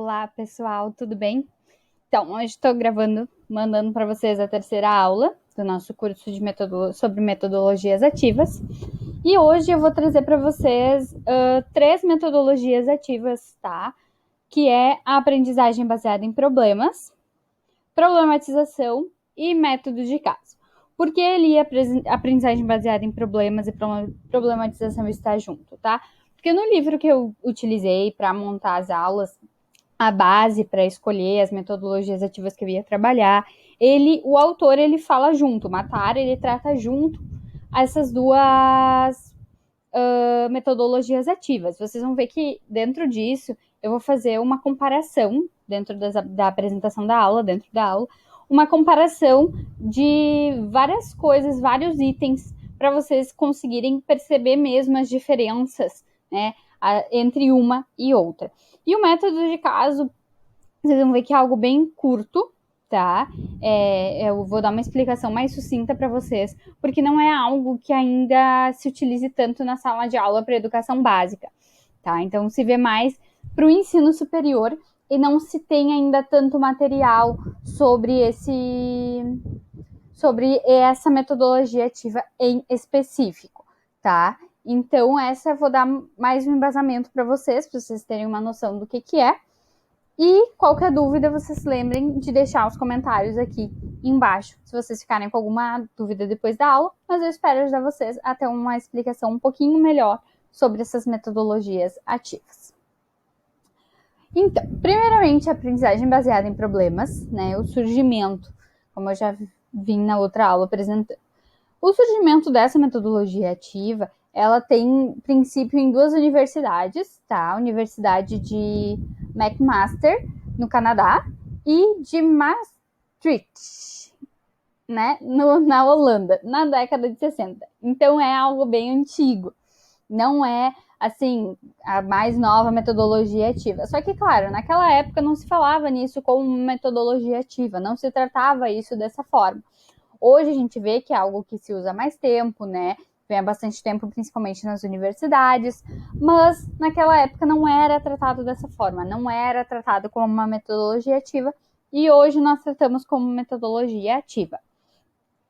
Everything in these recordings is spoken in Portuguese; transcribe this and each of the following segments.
Olá, pessoal, tudo bem? Então, hoje estou mandando para vocês a terceira aula do nosso curso sobre metodologias ativas. E hoje eu vou trazer para vocês 3 metodologias ativas, tá? Que é a aprendizagem baseada em problemas, problematização e método de caso. Por que a aprendizagem baseada em problemas e problematização está junto, tá? Porque no livro que eu utilizei para montar as aulas, a base para escolher as metodologias ativas que eu ia trabalhar, o autor fala junto, o Matar, ele trata junto essas duas metodologias ativas. Vocês vão ver que dentro disso eu vou fazer uma comparação dentro da apresentação da aula, dentro da aula, uma comparação de várias coisas, vários itens, para vocês conseguirem perceber mesmo as diferenças, né, entre uma e outra. E o método de caso, vocês vão ver que é algo bem curto, tá? Eu vou dar uma explicação mais sucinta para vocês, porque não é algo que ainda se utilize tanto na sala de aula para educação básica, tá? Então, se vê mais para o ensino superior e não se tem ainda tanto material sobre essa metodologia ativa em específico, tá? Então, essa eu vou dar mais um embasamento para vocês terem uma noção do que é. E qualquer dúvida, vocês lembrem de deixar os comentários aqui embaixo, se vocês ficarem com alguma dúvida depois da aula, mas eu espero ajudar vocês a ter uma explicação um pouquinho melhor sobre essas metodologias ativas. Então, primeiramente, a aprendizagem baseada em problemas, né, o surgimento, como eu já vim na outra aula apresentando. O surgimento dessa metodologia ativa, ela tem princípio em 2 universidades, tá? A Universidade de McMaster, no Canadá, e de Maastricht, né? Na Holanda, na década de 60. Então, é algo bem antigo. Não é, assim, a mais nova metodologia ativa. Só que, claro, naquela época não se falava nisso como metodologia ativa, não se tratava isso dessa forma. Hoje a gente vê que é algo que se usa há mais tempo, né? Vem há bastante tempo, principalmente nas universidades, mas naquela época não era tratado dessa forma, não era tratado como uma metodologia ativa, e hoje nós tratamos como metodologia ativa.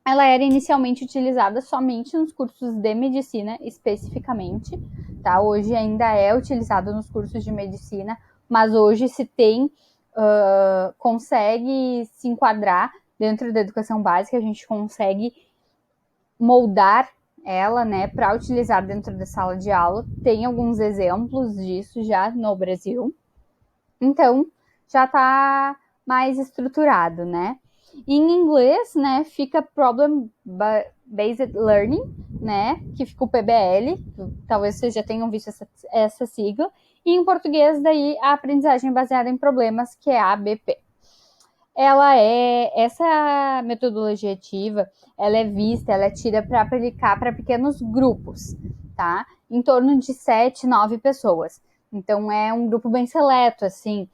Ela era inicialmente utilizada somente nos cursos de medicina, especificamente, tá? Hoje ainda é utilizado nos cursos de medicina, mas hoje se tem, consegue se enquadrar dentro da educação básica, a gente consegue moldar ela, né, para utilizar dentro da sala de aula. Tem alguns exemplos disso já no Brasil. Então, já está mais estruturado, né? Em inglês, né, fica Problem Based Learning, né, que fica o PBL, talvez vocês já tenham visto essa sigla. E em português, daí, a aprendizagem baseada em problemas, que é a ABP. Essa metodologia ativa, ela é vista, ela é tida para aplicar para pequenos grupos, tá? Em torno de 7, 9 pessoas. Então, é um grupo bem seleto, assim,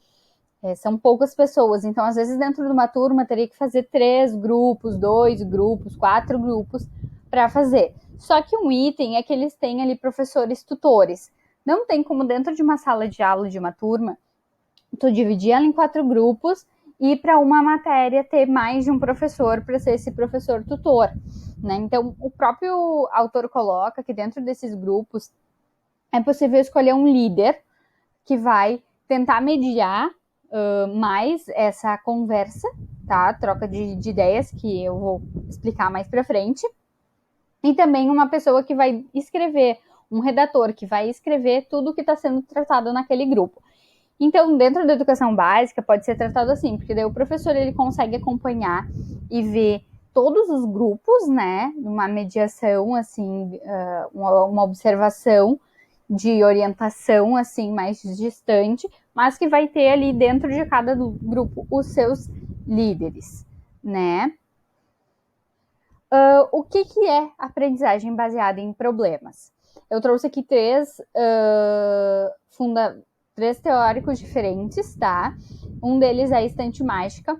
são poucas pessoas. Então, às vezes, dentro de uma turma, teria que fazer 3 grupos, 2 grupos, 4 grupos para fazer. Só que um item é que eles têm ali professores tutores. Não tem como, dentro de uma sala de aula de uma turma, tu dividir ela em 4 grupos e para uma matéria ter mais de um professor para ser esse professor tutor, né? Então, o próprio autor coloca que dentro desses grupos é possível escolher um líder que vai tentar mediar mais essa conversa, tá? Troca de ideias, que eu vou explicar mais para frente. E também uma pessoa que vai escrever, um redator que vai escrever tudo que está sendo tratado naquele grupo. Então, dentro da educação básica, pode ser tratado assim, porque daí o professor ele consegue acompanhar e ver todos os grupos, né, numa mediação, assim, uma observação de orientação, assim, mais distante, mas que vai ter ali dentro de cada grupo os seus líderes, né? O que é aprendizagem baseada em problemas? Eu trouxe aqui 3 teóricos diferentes, tá? Um deles é a Estante Mágica,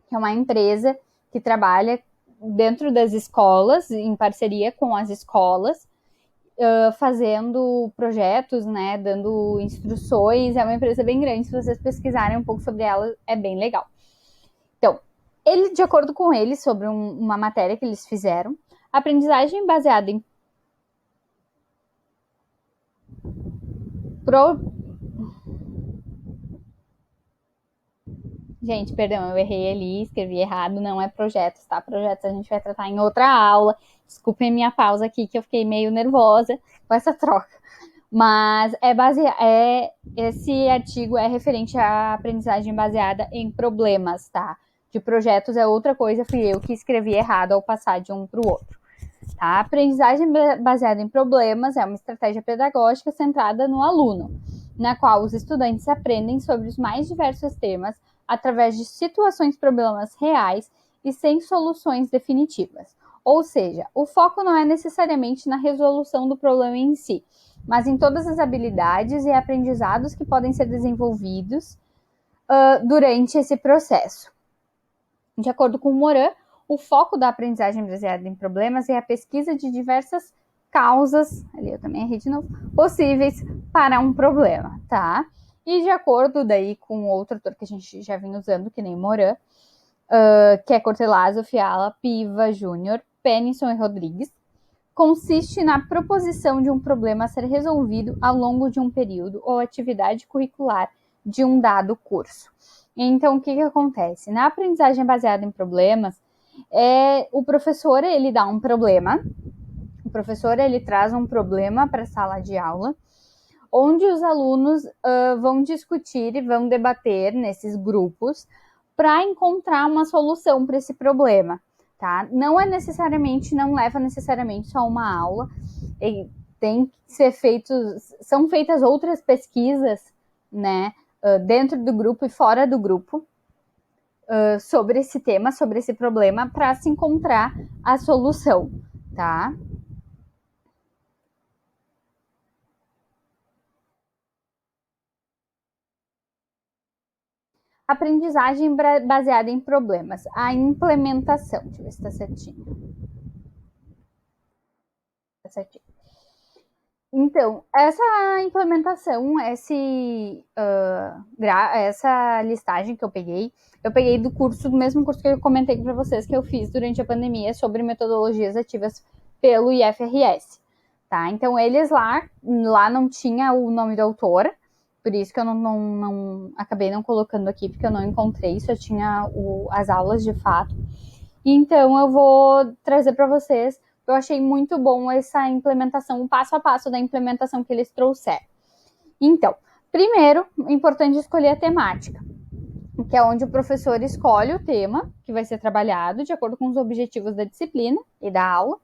que é uma empresa que trabalha dentro das escolas, em parceria com as escolas, fazendo projetos, né, dando instruções. É uma empresa bem grande, se vocês pesquisarem um pouco sobre ela, é bem legal. Então, de acordo com ele, sobre uma matéria que eles fizeram, a aprendizagem baseada em Gente, perdão, eu errei ali, escrevi errado, não é projetos, tá? Projetos a gente vai tratar em outra aula. Desculpem minha pausa aqui, que eu fiquei meio nervosa com essa troca. Mas esse artigo é referente à aprendizagem baseada em problemas, tá? De projetos é outra coisa, fui eu que escrevi errado ao passar de um para o outro. Tá? A aprendizagem baseada em problemas é uma estratégia pedagógica centrada no aluno, na qual os estudantes aprendem sobre os mais diversos temas através de situações, problemas reais e sem soluções definitivas. Ou seja, o foco não é necessariamente na resolução do problema em si, mas em todas as habilidades e aprendizados que podem ser desenvolvidos durante esse processo. De acordo com o Morin, o foco da aprendizagem baseada em problemas é a pesquisa de diversas causas, ali eu também errei de novo, possíveis para um problema, tá? E de acordo daí com outro autor que a gente já vinha usando, que nem Morin, que é Cortellazzo, Fiala, Piva, Júnior, Pennisson e Rodrigues, consiste na proposição de um problema a ser resolvido ao longo de um período ou atividade curricular de um dado curso. Então, o que acontece? Na aprendizagem baseada em problemas, o professor ele dá um problema, o professor ele traz um problema para a sala de aula, onde os alunos vão discutir e vão debater nesses grupos para encontrar uma solução para esse problema, tá? Não leva necessariamente só uma aula, tem que ser são feitas outras pesquisas, né, dentro do grupo e fora do grupo, sobre esse tema, sobre esse problema, para se encontrar a solução, tá? Aprendizagem baseada em problemas. A implementação. Deixa eu ver se está certinho. Tá certinho. Então, essa implementação, essa listagem que eu peguei do mesmo curso que eu comentei para vocês que eu fiz durante a pandemia sobre metodologias ativas pelo IFRS, tá? Então, eles lá não tinha o nome do autor, por isso que eu acabei não colocando aqui, porque eu não encontrei, só tinha as aulas de fato. Então, eu vou trazer para vocês. Eu achei muito bom essa implementação, o passo a passo da implementação que eles trouxeram. Então, primeiro, é importante escolher a temática, que é onde o professor escolhe o tema que vai ser trabalhado de acordo com os objetivos da disciplina e da aula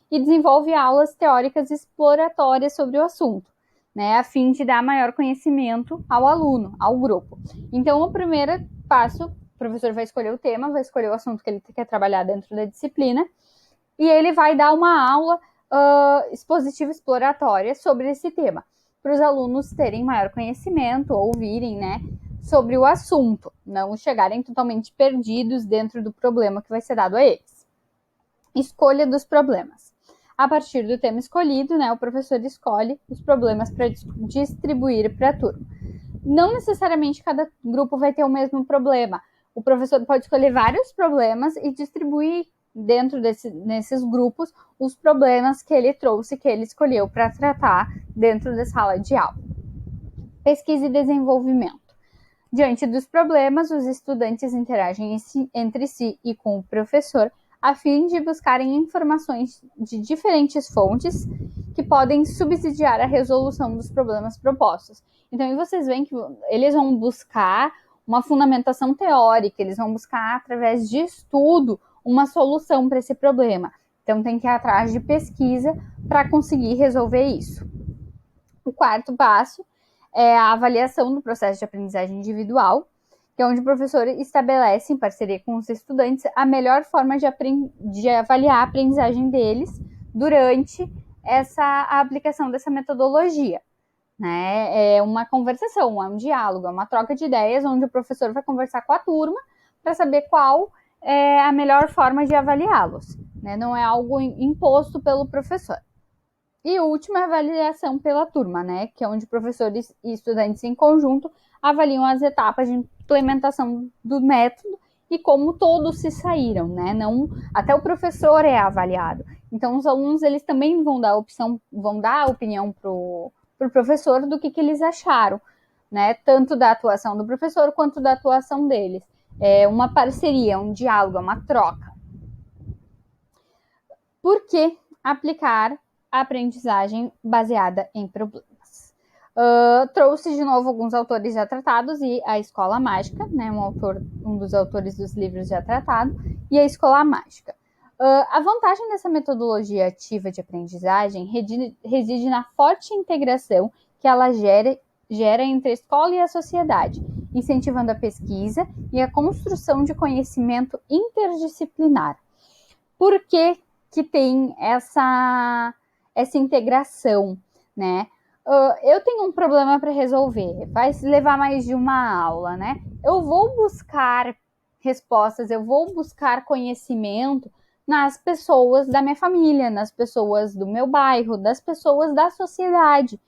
e desenvolve aulas teóricas exploratórias sobre o assunto, né, a fim de dar maior conhecimento ao aluno, ao grupo. Então, o primeiro passo, o professor vai escolher o tema, vai escolher o assunto que ele quer trabalhar dentro da disciplina, e ele vai dar uma aula expositiva exploratória sobre esse tema, para os alunos terem maior conhecimento, ouvirem, né, sobre o assunto, não chegarem totalmente perdidos dentro do problema que vai ser dado a eles. Escolha dos problemas. A partir do tema escolhido, né, o professor escolhe os problemas para distribuir para a turma. Não necessariamente cada grupo vai ter o mesmo problema. O professor pode escolher vários problemas e distribuir dentro nesses grupos os problemas que ele trouxe, que ele escolheu para tratar dentro da sala de aula. Pesquisa e desenvolvimento. Diante dos problemas, os estudantes interagem entre si e com o professor a fim de buscarem informações de diferentes fontes que podem subsidiar a resolução dos problemas propostos. Então, vocês veem que eles vão buscar uma fundamentação teórica, eles vão buscar, através de estudo, uma solução para esse problema. Então, tem que ir atrás de pesquisa para conseguir resolver isso. O quarto passo é a avaliação do processo de aprendizagem individual, que é onde o professor estabelece, em parceria com os estudantes, a melhor forma de avaliar a aprendizagem deles durante a aplicação dessa metodologia. Né? É uma conversação, é um diálogo, é uma troca de ideias, onde o professor vai conversar com a turma para saber qual é a melhor forma de avaliá-los, né? Não é algo imposto pelo professor. E o último é a avaliação pela turma, né? Que é onde professores e estudantes em conjunto avaliam as etapas de implementação do método e como todos se saíram, né? Não, até o professor é avaliado. Então, os alunos, eles também vão dar a opinião pro professor do que eles acharam, né? Tanto da atuação do professor quanto da atuação deles. É uma parceria, um diálogo, uma troca. Por que aplicar a aprendizagem baseada em problemas? Trouxe de novo alguns autores já tratados e a Escola Mágica, né, um dos autores dos livros já tratado, e a Escola Mágica. A vantagem dessa metodologia ativa de aprendizagem reside na forte integração que ela gera entre a escola e a sociedade, incentivando a pesquisa e a construção de conhecimento interdisciplinar. Por que tem essa integração, né? Eu tenho um problema para resolver, vai levar mais de uma aula, né? Eu vou buscar respostas, eu vou buscar conhecimento nas pessoas da minha família, nas pessoas do meu bairro, das pessoas da sociedade.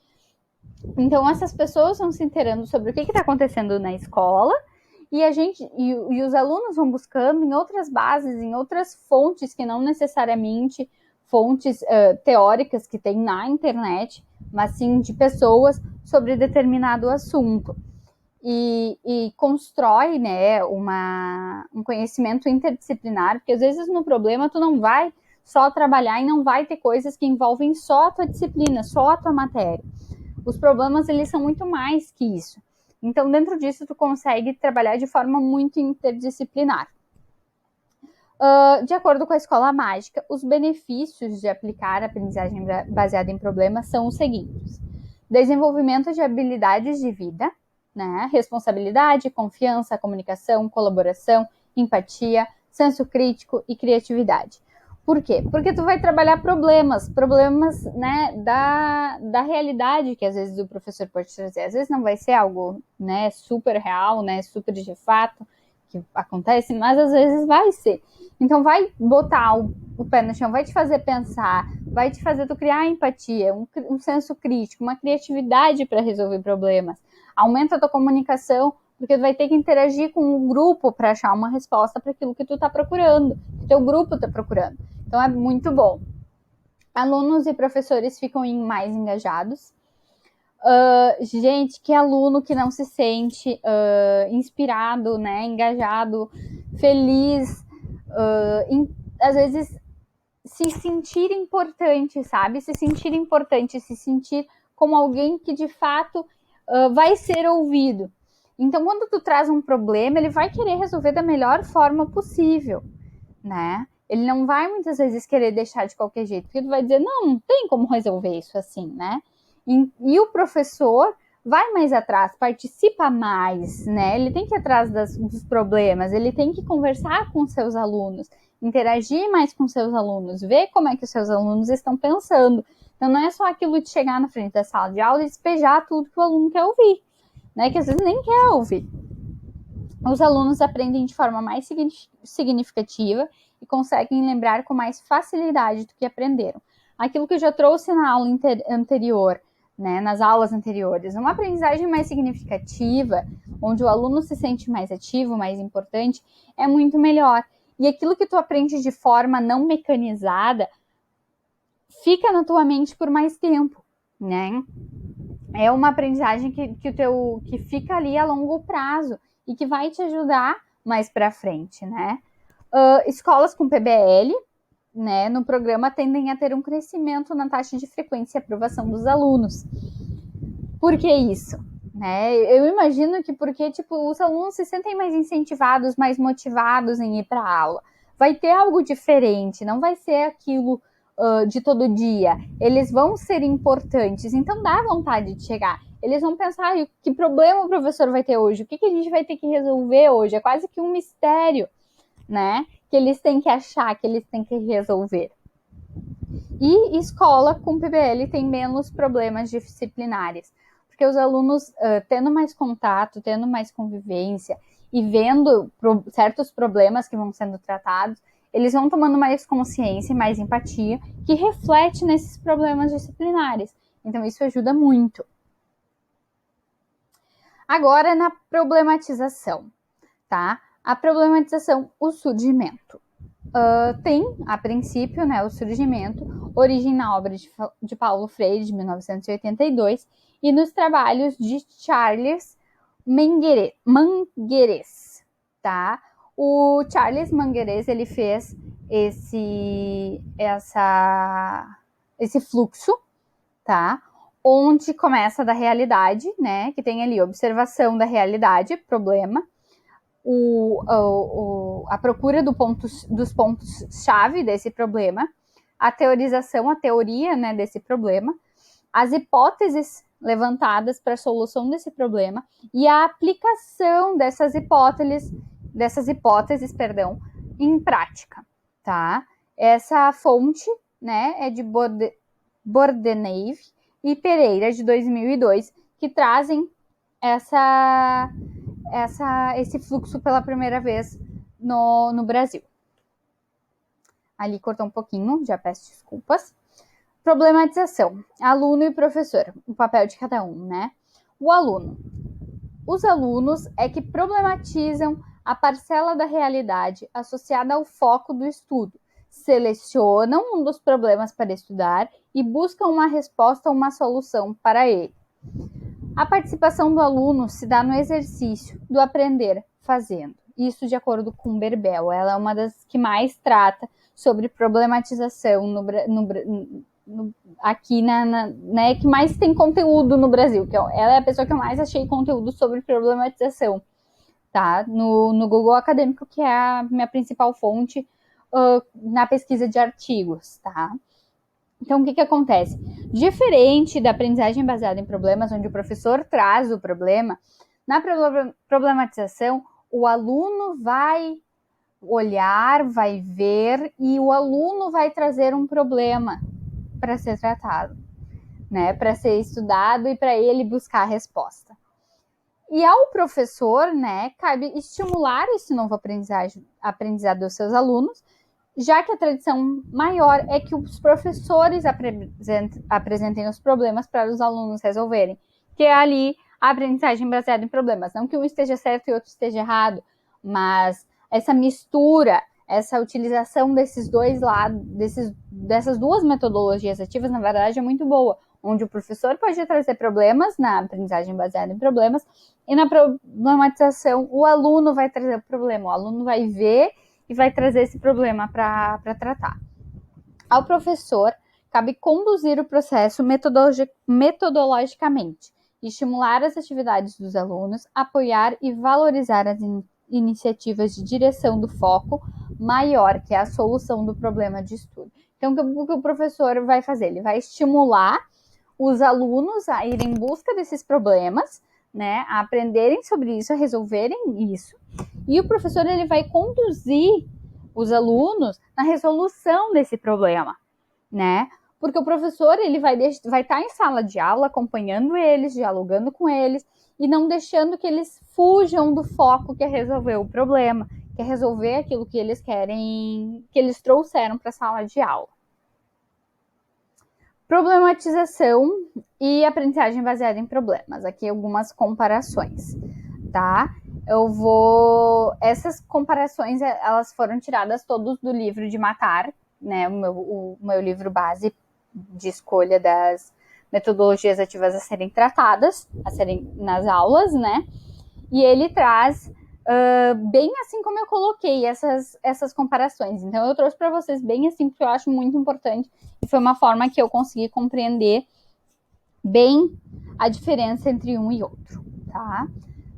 Então, essas pessoas vão se inteirando sobre o que está acontecendo na escola e os alunos vão buscando em outras bases, em outras fontes que não necessariamente fontes teóricas que tem na internet, mas sim de pessoas sobre determinado assunto. E constrói, né, um conhecimento interdisciplinar, porque às vezes no problema tu não vai só trabalhar e não vai ter coisas que envolvem só a tua disciplina, só a tua matéria. Os problemas, eles são muito mais que isso. Então, dentro disso, tu consegue trabalhar de forma muito interdisciplinar. De acordo com a Escola Mágica, os benefícios de aplicar a aprendizagem baseada em problemas são os seguintes: desenvolvimento de habilidades de vida, né? Responsabilidade, confiança, comunicação, colaboração, empatia, senso crítico e criatividade. Por quê? Porque tu vai trabalhar problemas, né, da realidade que às vezes o professor pode trazer. Às vezes não vai ser algo, né, super real, né, super de fato que acontece, mas às vezes vai ser. Então vai botar o pé no chão, vai te fazer pensar, vai te fazer tu criar empatia, um senso crítico, uma criatividade para resolver problemas. Aumenta a tua comunicação, porque tu vai ter que interagir com o grupo para achar uma resposta para aquilo que tu está procurando, que teu grupo está procurando. Então é muito bom. Alunos e professores ficam mais engajados. Gente, que aluno que não se sente inspirado, né, engajado, feliz, às vezes se sentir importante, sabe? Se sentir importante, se sentir como alguém que de fato vai ser ouvido. Então, quando tu traz um problema, ele vai querer resolver da melhor forma possível, né? Ele não vai muitas vezes querer deixar de qualquer jeito, porque tu vai dizer, não tem como resolver isso assim, né? E o professor vai mais atrás, participa mais, né? Ele tem que ir atrás dos problemas, ele tem que conversar com seus alunos, interagir mais com seus alunos, ver como é que os seus alunos estão pensando. Então, não é só aquilo de chegar na frente da sala de aula e despejar tudo que o aluno quer ouvir, né? Que às vezes nem quer ouvir. Os alunos aprendem de forma mais significativa e conseguem lembrar com mais facilidade do que aprenderam. Aquilo que eu já trouxe na aula anterior, né, nas aulas anteriores, uma aprendizagem mais significativa, onde o aluno se sente mais ativo, mais importante, é muito melhor. E aquilo que tu aprende de forma não mecanizada fica na tua mente por mais tempo, né? É uma aprendizagem que fica ali a longo prazo e que vai te ajudar mais para frente, né? Escolas com PBL, né, no programa tendem a ter um crescimento na taxa de frequência e aprovação dos alunos. Por que isso? Né? Eu imagino que porque tipo, os alunos se sentem mais incentivados, mais motivados em ir para a aula. Vai ter algo diferente, não vai ser aquilo de todo dia. Eles vão ser importantes, então dá vontade de chegar. Eles vão pensar, que problema o professor vai ter hoje? O que a gente vai ter que resolver hoje? É quase que um mistério, né? Que eles têm que achar, que eles têm que resolver. E escola com PBL tem menos problemas disciplinares, porque os alunos tendo mais contato, tendo mais convivência e vendo certos problemas que vão sendo tratados, eles vão tomando mais consciência e mais empatia, que reflete nesses problemas disciplinares. Então, isso ajuda muito. Agora, na problematização, tá? A problematização, o surgimento. Tem, a princípio, né, o surgimento, origem na obra de Paulo Freire, de 1982, e nos trabalhos de Charles Mangueres, tá? O Charles Mangueres, ele fez esse fluxo, tá? Onde começa da realidade, né? Que tem ali observação da realidade, problema, a procura dos pontos-chave desse problema, a teorização, a teoria, né, desse problema, as hipóteses levantadas para a solução desse problema e a aplicação dessas hipóteses, em prática, tá? Essa fonte, né, é de Bordenave e Pereira, de 2002, que trazem esse fluxo pela primeira vez no Brasil. Ali cortou um pouquinho, já peço desculpas. Problematização. Aluno e professor. O papel de cada um, né? O aluno. Os alunos é que problematizam a parcela da realidade associada ao foco do estudo. Selecionam um dos problemas para estudar e buscam uma resposta ou uma solução para ele. A participação do aluno se dá no exercício do aprender fazendo. Isso de acordo com Berbel. Ela é uma das que mais trata sobre problematização aqui né, que mais tem conteúdo no Brasil. Ela é a pessoa que eu mais achei conteúdo sobre problematização, tá? No Google Acadêmico, que é a minha principal fonte na pesquisa de artigos, tá? Então, o que acontece? Diferente da aprendizagem baseada em problemas, onde o professor traz o problema, na problematização, o aluno vai olhar, vai ver e o aluno vai trazer um problema para ser tratado, né? Para ser estudado e para ele buscar a resposta. E ao professor, né, cabe estimular esse novo aprendizado dos seus alunos, já que a tradição maior é que os professores apresentem os problemas para os alunos resolverem, que é ali a aprendizagem baseada em problemas. Não que um esteja certo e outro esteja errado, mas essa mistura, essa utilização desses dois lados, dessas duas metodologias ativas, na verdade, é muito boa, onde o professor pode trazer problemas na aprendizagem baseada em problemas e na problematização o aluno vai trazer o problema, o aluno vai ver e vai trazer esse problema para tratar. Ao professor, cabe conduzir o processo metodologicamente, estimular as atividades dos alunos, apoiar e valorizar as iniciativas de direção do foco maior, que é a solução do problema de estudo. Então, o que o professor vai fazer? Ele vai estimular os alunos a irem em busca desses problemas, né, a aprenderem sobre isso, a resolverem isso. E o professor ele vai conduzir os alunos na resolução desse problema, né? Porque o professor ele vai estar em sala de aula acompanhando eles, dialogando com eles e não deixando que eles fujam do foco que é resolver o problema, que é resolver aquilo que eles querem, que eles trouxeram para a sala de aula. Problematização e aprendizagem baseada em problemas. Aqui algumas comparações, tá? Essas comparações, elas foram tiradas todas do livro de Matar, né? O meu livro base de escolha das metodologias ativas a serem tratadas, nas aulas, né? E ele traz bem assim como eu coloquei essas comparações. Então, eu trouxe para vocês bem assim, porque eu acho muito importante e foi uma forma que eu consegui compreender bem a diferença entre um e outro, tá?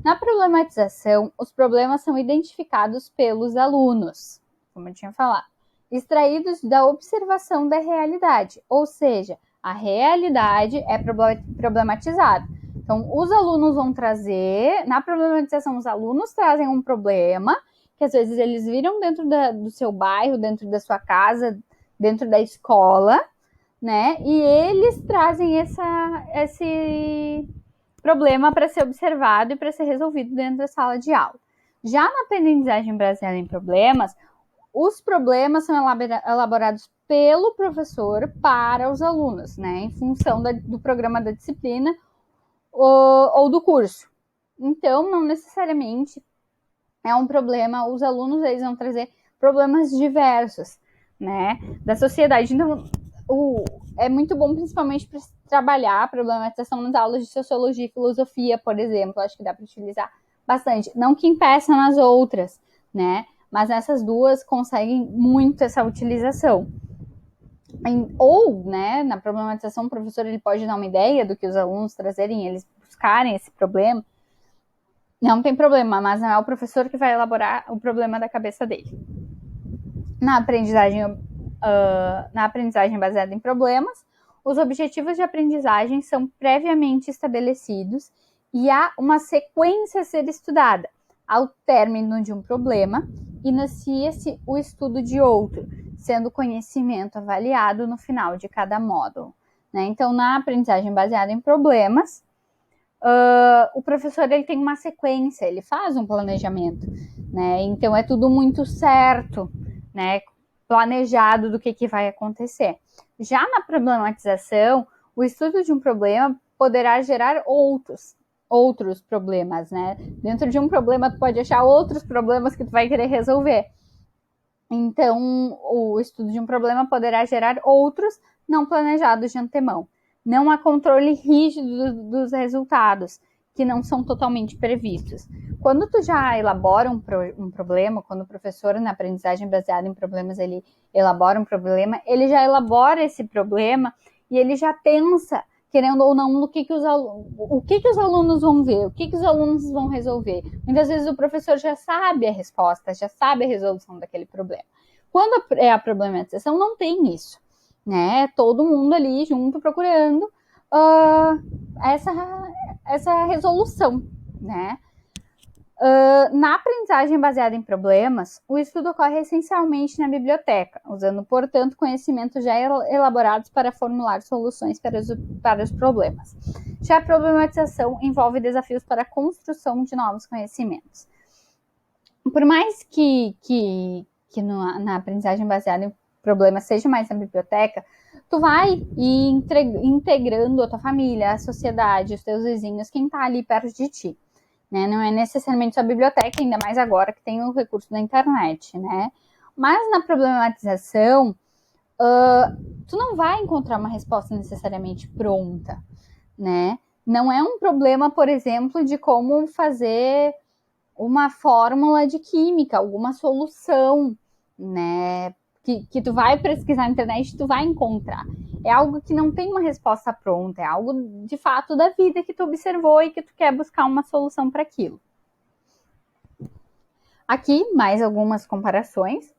Na problematização, os problemas são identificados pelos alunos, como eu tinha falado, extraídos da observação da realidade, ou seja, a realidade é problematizada. Então, os alunos vão trazer, na problematização, os alunos trazem um problema, que às vezes eles viram dentro do seu bairro, dentro da sua casa, dentro da escola, né? E eles trazem esse problema para ser observado e para ser resolvido dentro da sala de aula. Já na aprendizagem baseada em problemas, os problemas são elaborados pelo professor para os alunos, né, em função do programa da disciplina ou do curso. Então, não necessariamente é um problema, os alunos eles vão trazer problemas diversos, né, da sociedade. Então, é muito bom, principalmente para trabalhar a problematização nas aulas de sociologia e filosofia, por exemplo. Acho que dá para utilizar bastante. Não que impeça nas outras, né, mas essas duas conseguem muito essa utilização. Ou, né, na problematização, o professor ele pode dar uma ideia do que os alunos trazerem, eles buscarem esse problema. Não tem problema, mas não é o professor que vai elaborar o problema da cabeça dele. Na aprendizagem baseada em problemas, os objetivos de aprendizagem são previamente estabelecidos e há uma sequência a ser estudada. Ao término de um problema, inicia-se o estudo de outro, sendo o conhecimento avaliado no final de cada módulo, né? Então, na aprendizagem baseada em problemas, o professor ele tem uma sequência, ele faz um planejamento, né? Então, é tudo muito certo, né? Planejado do que vai acontecer. Já na problematização, o estudo de um problema poderá gerar outros problemas, né? Dentro de um problema, tu pode achar outros problemas que tu vai querer resolver. Então, o estudo de um problema poderá gerar outros não planejados de antemão. Não há controle rígido dos resultados, que não são totalmente previstos. Quando tu já elabora um problema, quando o professor na aprendizagem baseada em problemas, ele elabora um problema, ele já elabora esse problema e ele já pensa, querendo ou não, no que os alunos vão ver, o que os alunos vão resolver. Muitas vezes o professor já sabe a resposta, já sabe a resolução daquele problema. Quando é a problematização, não tem isso, né? Todo mundo ali junto procurando essa resolução, né? Na aprendizagem baseada em problemas, o estudo ocorre essencialmente na biblioteca, usando, portanto, conhecimentos já elaborados para formular soluções para os problemas. Já a problematização envolve desafios para a construção de novos conhecimentos. Por mais que na aprendizagem baseada em problemas seja mais na biblioteca, tu vai ir integrando a tua família, a sociedade, os teus vizinhos, quem está ali perto de ti. Né? Não é necessariamente só a biblioteca, ainda mais agora que tem o recurso da internet, né? Mas na problematização, tu não vai encontrar uma resposta necessariamente pronta, né? Não é um problema, por exemplo, de como fazer uma fórmula de química, alguma solução, né? Que tu vai pesquisar na internet e tu vai encontrar. É algo que não tem uma resposta pronta, é algo de fato da vida que tu observou e que tu quer buscar uma solução para aquilo. Aqui, mais algumas comparações.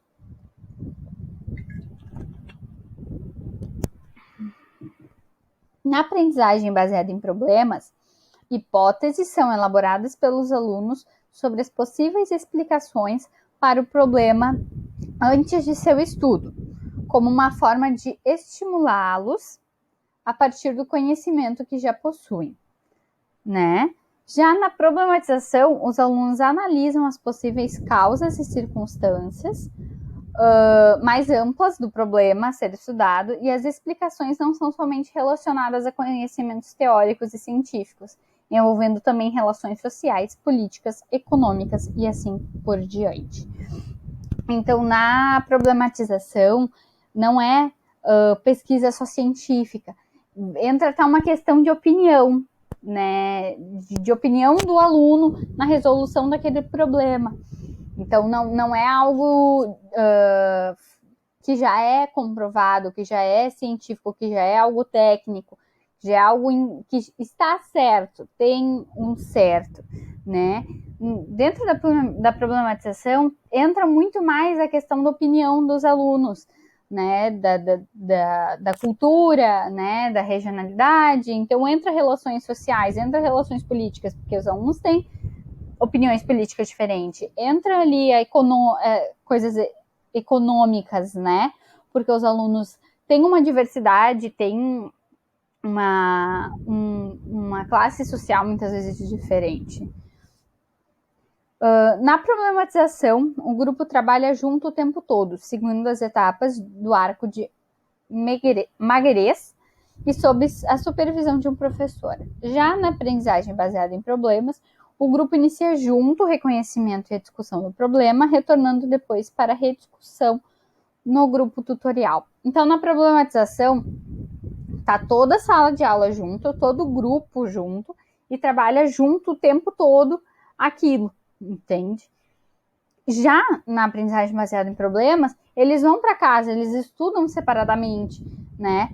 Na aprendizagem baseada em problemas, hipóteses são elaboradas pelos alunos sobre as possíveis explicações para o problema antes de seu estudo, como uma forma de estimulá-los a partir do conhecimento que já possuem, né? Já na problematização, os alunos analisam as possíveis causas e circunstâncias mais amplas do problema a ser estudado, e as explicações não são somente relacionadas a conhecimentos teóricos e científicos, envolvendo também relações sociais, políticas, econômicas e assim por diante. Então, na problematização, não é pesquisa só científica, entra até uma questão de opinião, né, de opinião do aluno na resolução daquele problema. Então, não é algo que já é comprovado, que já é científico, que já é algo técnico, já é algo que está certo, tem um certo, né? Dentro da problematização, entra muito mais a questão da opinião dos alunos, né, da cultura, né, da regionalidade. Então, entra relações sociais, entra relações políticas, porque os alunos têm opiniões políticas diferentes. Entra ali coisas econômicas, né, porque os alunos têm uma diversidade, têm uma classe social muitas vezes diferente. Na problematização, o grupo trabalha junto o tempo todo, seguindo as etapas do arco de Magalhães e sob a supervisão de um professor. Já na aprendizagem baseada em problemas, o grupo inicia junto o reconhecimento e a discussão do problema, retornando depois para a rediscussão no grupo tutorial. Então, na problematização, tá toda a sala de aula junto, todo o grupo junto, e trabalha junto o tempo todo aquilo, entende? Já na aprendizagem baseada em problemas, eles vão para casa, eles estudam separadamente, né?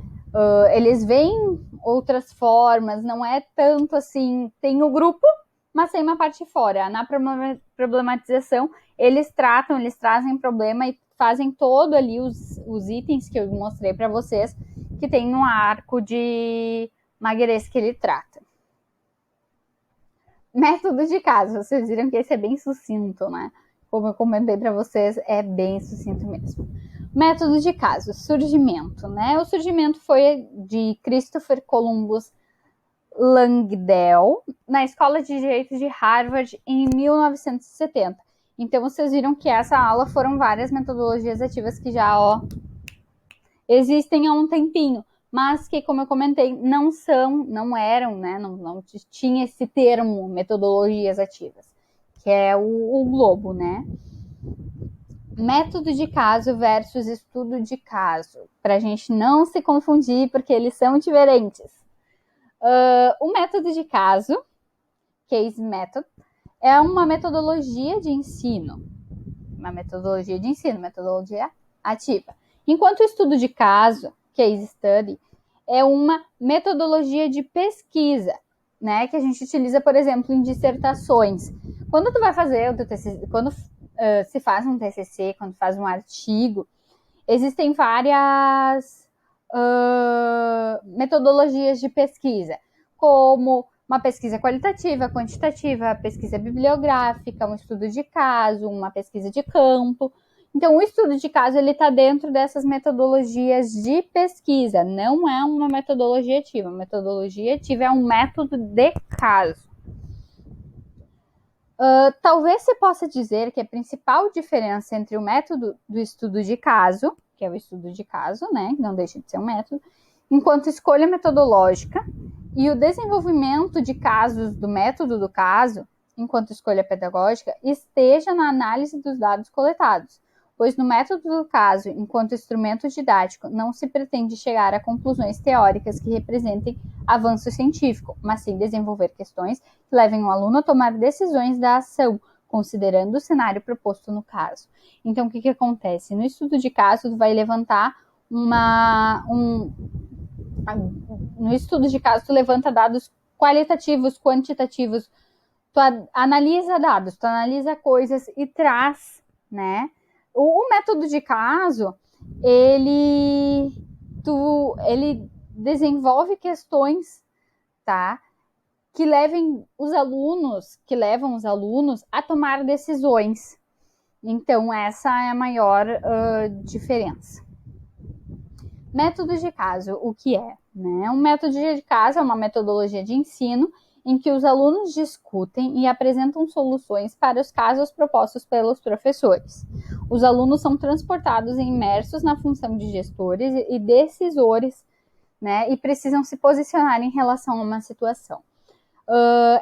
Eles veem outras formas, não é tanto assim, tem o grupo, mas tem uma parte fora. Na problematização, eles trazem problema e fazem todo ali os itens que eu mostrei para vocês, que tem no arco de Magalhães que ele trata. Método de caso, vocês viram que esse é bem sucinto, né? Como eu comentei para vocês, é bem sucinto mesmo. Método de caso, surgimento, né? O surgimento foi de Christopher Columbus Langdell, na Escola de Direito de Harvard, em 1970. Então, vocês viram que essa aula foram várias metodologias ativas que já, existem há um tempinho, mas que, como eu comentei, não eram, né? Não tinha esse termo metodologias ativas, que é o globo, né? Método de caso versus estudo de caso, para a gente não se confundir, porque eles são diferentes. O método de caso, case method, é uma metodologia de ensino, metodologia ativa. Enquanto o estudo de caso, case study, é uma metodologia de pesquisa, né, que a gente utiliza, por exemplo, em dissertações. Quando tu vai fazer o teu TCC, quando se faz um TCC, quando faz um artigo, existem várias metodologias de pesquisa, como uma pesquisa qualitativa, quantitativa, pesquisa bibliográfica, um estudo de caso, uma pesquisa de campo. Então, o estudo de caso ele está dentro dessas metodologias de pesquisa, não é uma metodologia ativa. A metodologia ativa é um método de caso. Talvez se possa dizer que a principal diferença entre o método do estudo de caso, que é o estudo de caso, né, que não deixa de ser um método, enquanto escolha metodológica, e o desenvolvimento de casos do método do caso, enquanto escolha pedagógica, esteja na análise dos dados coletados, pois no método do caso, enquanto instrumento didático, não se pretende chegar a conclusões teóricas que representem avanço científico, mas sim desenvolver questões que levem o aluno a tomar decisões da ação, considerando o cenário proposto no caso. Então, o que acontece? No estudo de caso, tu vai levantar no estudo de caso, tu levanta dados qualitativos, quantitativos, tu analisa dados, tu analisa coisas e traz, né? O método de caso, ele desenvolve questões, tá? Que levam os alunos a tomar decisões. Então, essa é a maior diferença. Método de caso, o que é? Né? Um método de caso é uma metodologia de ensino em que os alunos discutem e apresentam soluções para os casos propostos pelos professores. Os alunos são transportados e imersos na função de gestores e decisores, né, e precisam se posicionar em relação a uma situação.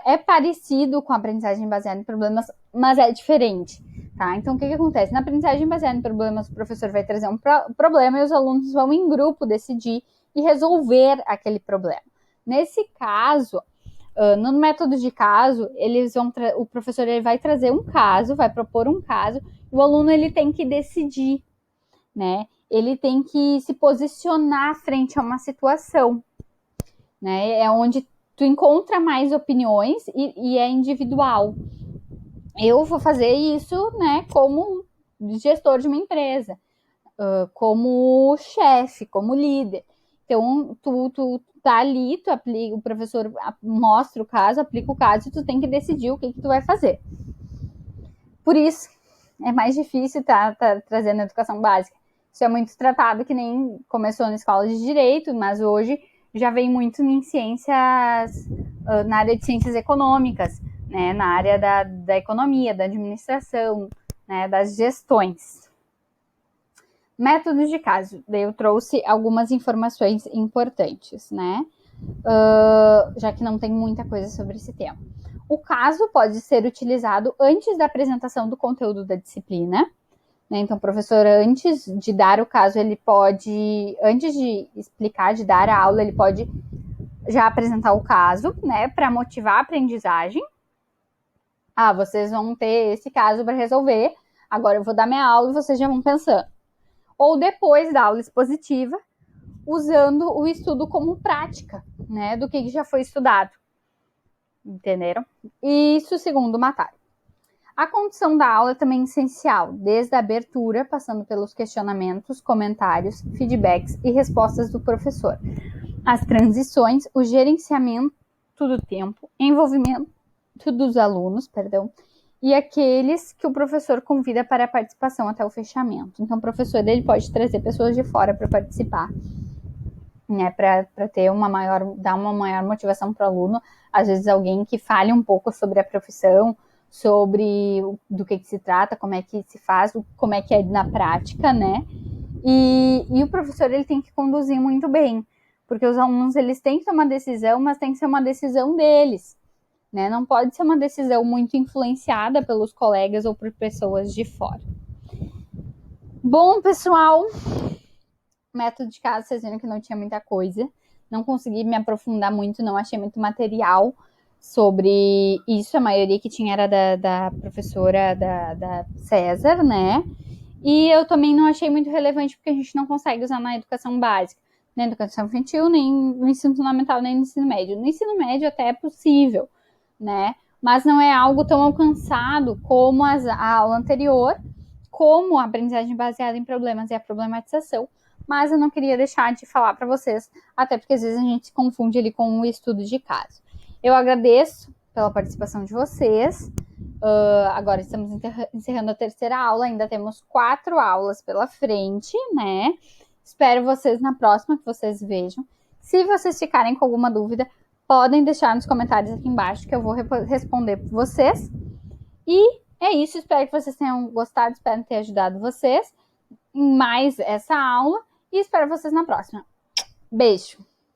É parecido com a aprendizagem baseada em problemas, mas é diferente. Tá? Então, o que acontece? Na aprendizagem baseada em problemas, o professor vai trazer um problema e os alunos vão em grupo decidir e resolver aquele problema. Nesse caso, no método de caso, o professor ele vai trazer um caso, vai propor um caso, e o aluno ele tem que decidir, né? Ele tem que se posicionar frente a uma situação, né? É onde tu encontra mais opiniões e é individual. Eu vou fazer isso, né, como gestor de uma empresa, como chefe, como líder. Então, tu tá ali, tu aplica, o professor mostra o caso, aplica o caso e tu tem que decidir o que tu vai fazer. Por isso, é mais difícil tá trazendo educação básica. Isso é muito tratado, que nem começou na escola de direito, mas hoje já vem muito em ciências, na área de ciências econômicas, né, na área da economia, da administração, né, das gestões. Métodos de caso. Daí eu trouxe algumas informações importantes, né? Já que não tem muita coisa sobre esse tema. O caso pode ser utilizado antes da apresentação do conteúdo da disciplina, né? Então, o professor, antes de dar o caso, ele pode, antes de explicar, de dar a aula, ele pode já apresentar o caso, né, para motivar a aprendizagem. Vocês vão ter esse caso para resolver, agora eu vou dar minha aula e vocês já vão pensando. Ou depois da aula expositiva, usando o estudo como prática, né, do que já foi estudado. Entenderam? Isso segundo o Matar. A condução da aula é também essencial, desde a abertura, passando pelos questionamentos, comentários, feedbacks e respostas do professor. As transições, o gerenciamento do tempo, envolvimento dos alunos, e aqueles que o professor convida para a participação até o fechamento. Então, o professor ele pode trazer pessoas de fora para participar, né, para dar uma maior motivação para o aluno. Às vezes, alguém que fale um pouco sobre a profissão, sobre do que se trata, como é que se faz, como é que é na prática, né? E o professor ele tem que conduzir muito bem, porque os alunos eles têm que tomar decisão, mas tem que ser uma decisão deles. Né? Não pode ser uma decisão muito influenciada pelos colegas ou por pessoas de fora. Bom, pessoal, método de caso, vocês viram que não tinha muita coisa. Não consegui me aprofundar muito, não achei muito material sobre isso. A maioria que tinha era da professora da César, né? E eu também não achei muito relevante, porque a gente não consegue usar na educação básica, nem na educação infantil, nem no ensino fundamental, nem no ensino médio. No ensino médio até é possível, né? Mas não é algo tão alcançado como a aula anterior, como a aprendizagem baseada em problemas e a problematização. Mas eu não queria deixar de falar para vocês, até porque às vezes a gente se confunde ali com o estudo de caso. Eu agradeço pela participação de vocês. Agora estamos encerrando a terceira aula, ainda temos 4 aulas pela frente, né? Espero vocês na próxima, que vocês vejam. Se vocês ficarem com alguma dúvida, podem deixar nos comentários aqui embaixo, que eu vou responder para vocês. E é isso, espero que vocês tenham gostado, espero ter ajudado vocês em mais essa aula e espero vocês na próxima. Beijo!